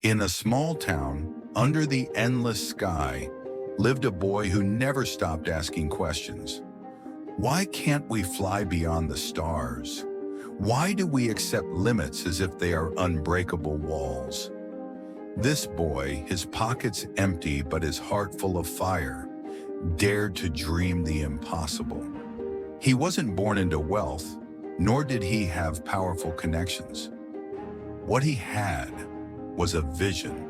In a small town, under the endless sky, lived a boy who never stopped asking questions. Why can't we fly beyond the stars? Why do we accept limits as if they are unbreakable walls? This boy, his pockets empty but his heart full of fire, dared to dream the impossible. He wasn't born into wealth, nor did he have powerful connections. What he had was a vision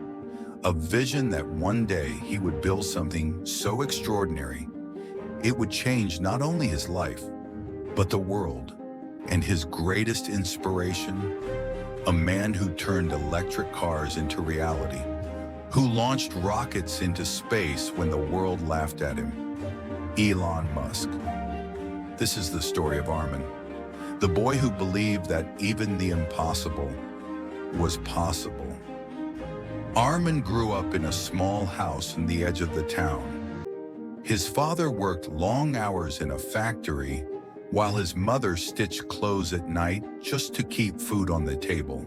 that one day he would build something so extraordinary, it would change not only his life, but the world. And his greatest inspiration, a man who turned electric cars into reality, who launched rockets into space when the world laughed at him, Elon Musk. This is the story of Arman, the boy who believed that even the impossible was possible. Arman grew up in a small house on the edge of the town. His father worked long hours in a factory while his mother stitched clothes at night just to keep food on the table.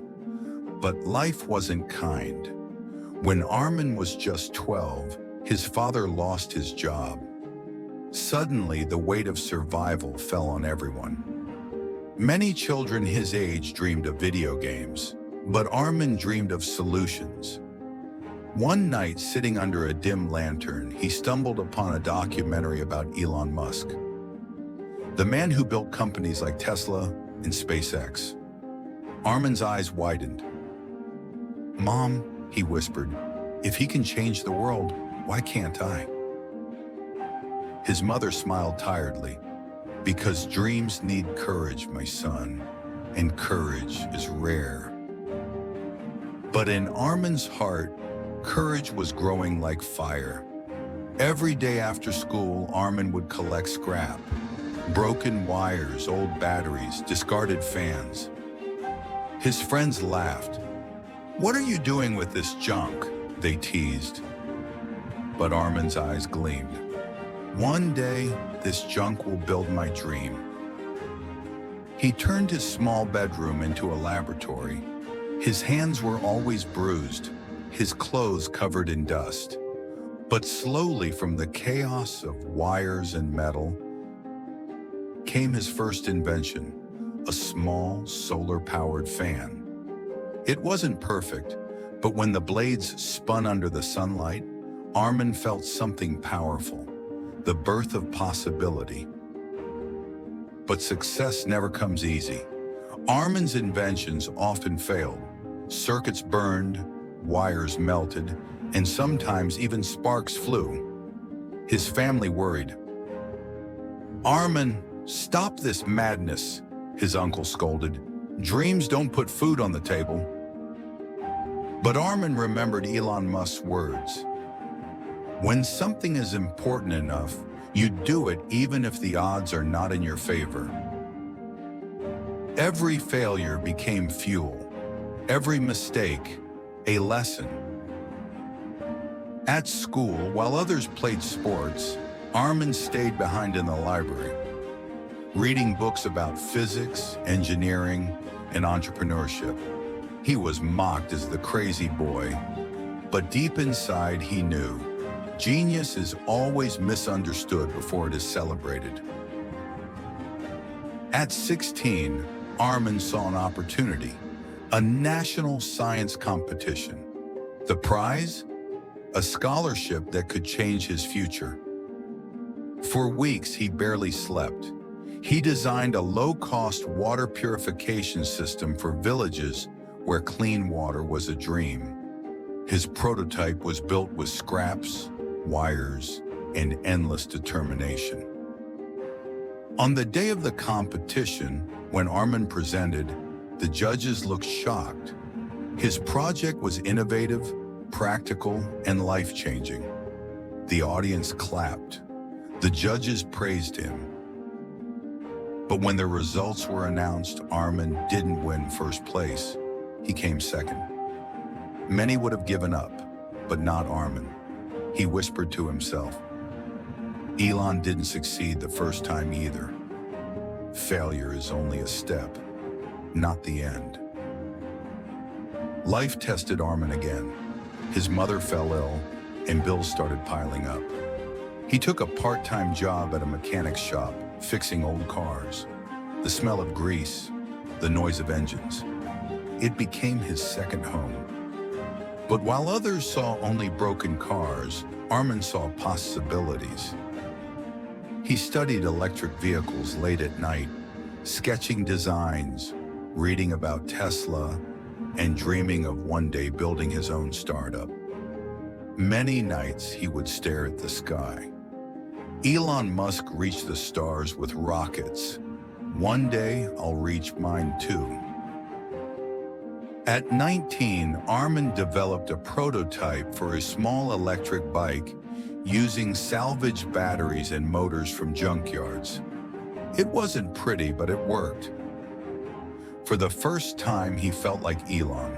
But life wasn't kind. When Arman was just 12, his father lost his job. Suddenly, the weight of survival fell on everyone. Many children his age dreamed of video games, but Arman dreamed of solutions. One night, sitting under a dim lantern, he stumbled upon a documentary about Elon Musk, the man who built companies like Tesla and SpaceX. Arman's eyes widened. "Mom," he whispered, "if he can change the world, why can't I?" His mother smiled tiredly. "Because dreams need courage, my son, and courage is rare." But in Arman's heart, courage was growing like fire. Every day after school, Arman would collect scrap, broken wires, old batteries, discarded fans. His friends laughed. "What are you doing with this junk?" they teased. But Arman's eyes gleamed. "One day, this junk will build my dream." He turned his small bedroom into a laboratory. His hands were always bruised, his clothes covered in dust. But slowly, from the chaos of wires and metal, came his first invention, a small solar-powered fan. It wasn't perfect, but when the blades spun under the sunlight, Arman felt something powerful, the birth of possibility. But success never comes easy. Arman's inventions often failed. Circuits burned, wires melted, and sometimes even sparks flew. His family worried. "Arman, stop this madness," his uncle scolded. "Dreams don't put food on the table." But Arman remembered Elon Musk's words. "When something is important enough, you do it even if the odds are not in your favor." Every failure became fuel, every mistake a lesson. At school, while others played sports, Arman stayed behind in the library, reading books about physics, engineering, and entrepreneurship. He was mocked as the crazy boy, but deep inside he knew genius is always misunderstood before it is celebrated. At 16, Arman saw an opportunity, a national science competition. The prize? A scholarship that could change his future. For weeks, he barely slept. He designed a low-cost water purification system for villages where clean water was a dream. His prototype was built with scraps, wires, and endless determination. On the day of the competition, when Arman presented, the judges looked shocked. His project was innovative, practical, and life-changing. The audience clapped. The judges praised him. But when the results were announced, Arman didn't win first place. He came second. Many would have given up, but not Arman. He whispered to himself, "Elon didn't succeed the first time either. Failure is only a step, not the end." Life tested Arman again. His mother fell ill, and bills started piling up. He took a part-time job at a mechanic's shop, fixing old cars. The smell of grease, the noise of engines. It became his second home. But while others saw only broken cars, Arman saw possibilities. He studied electric vehicles late at night, sketching designs, reading about Tesla, and dreaming of one day building his own startup. Many nights he would stare at the sky. Elon Musk reached the stars with rockets. One day I'll reach mine too. At 19, Arman developed a prototype for a small electric bike using salvaged batteries and motors from junkyards. It wasn't pretty, but it worked. For the first time, he felt like Elon,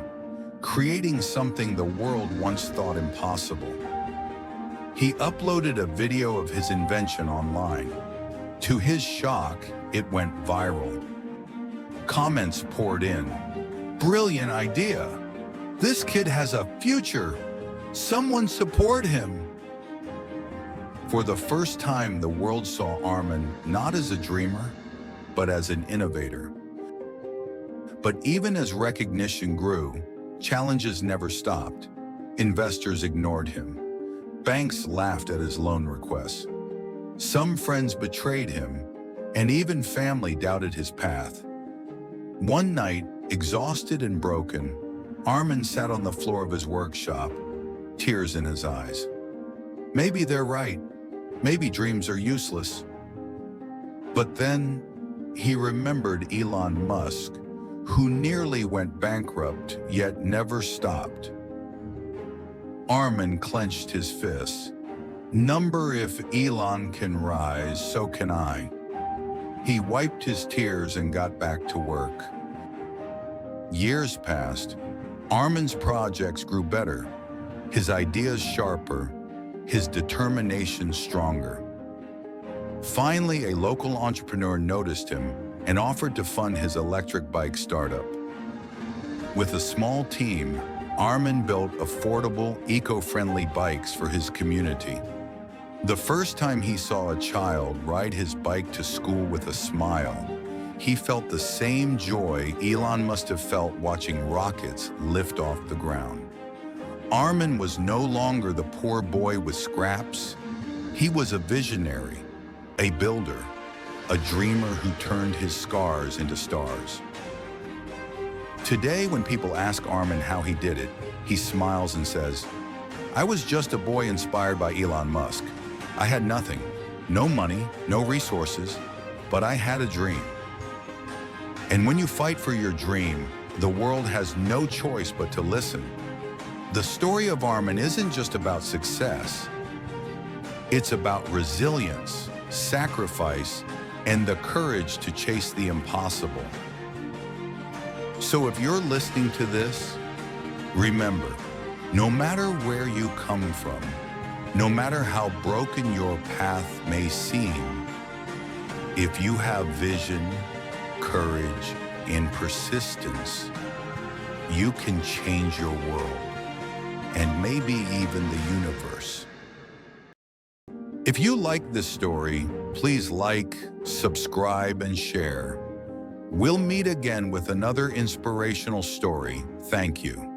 creating something the world once thought impossible. He uploaded a video of his invention online. To his shock, it went viral. Comments poured in. Brilliant idea. This kid has a future. Someone support him. For the first time, the world saw Arman not as a dreamer, but as an innovator. But even as recognition grew, challenges never stopped. Investors ignored him. Banks laughed at his loan requests. Some friends betrayed him, and even family doubted his path. One night, exhausted and broken, Arman sat on the floor of his workshop, tears in his eyes. Maybe they're right. Maybe dreams are useless. But then he remembered Elon Musk, who nearly went bankrupt yet never stopped. Arman clenched his fists. Number if Elon can rise, so can I. He wiped his tears and got back to work. Years passed. Arman's projects grew better, his ideas sharper, his determination stronger. Finally, a local entrepreneur noticed him and offered to fund his electric bike startup. With a small team, Arman built affordable, eco-friendly bikes for his community. The first time he saw a child ride his bike to school with a smile, he felt the same joy Elon must have felt watching rockets lift off the ground. Arman was no longer the poor boy with scraps. He was a visionary, a builder, a dreamer who turned his scars into stars. Today, when people ask Arman how he did it, he smiles and says, "I was just a boy inspired by Elon Musk. I had nothing, no money, no resources, but I had a dream." And when you fight for your dream, the world has no choice but to listen. The story of Arman isn't just about success. It's about resilience, sacrifice, and the courage to chase the impossible. So if you're listening to this, remember, no matter where you come from, no matter how broken your path may seem, if you have vision, courage, and persistence, you can change your world, and maybe even the universe. If you like this story, please like, subscribe, and share. We'll meet again with another inspirational story. Thank you.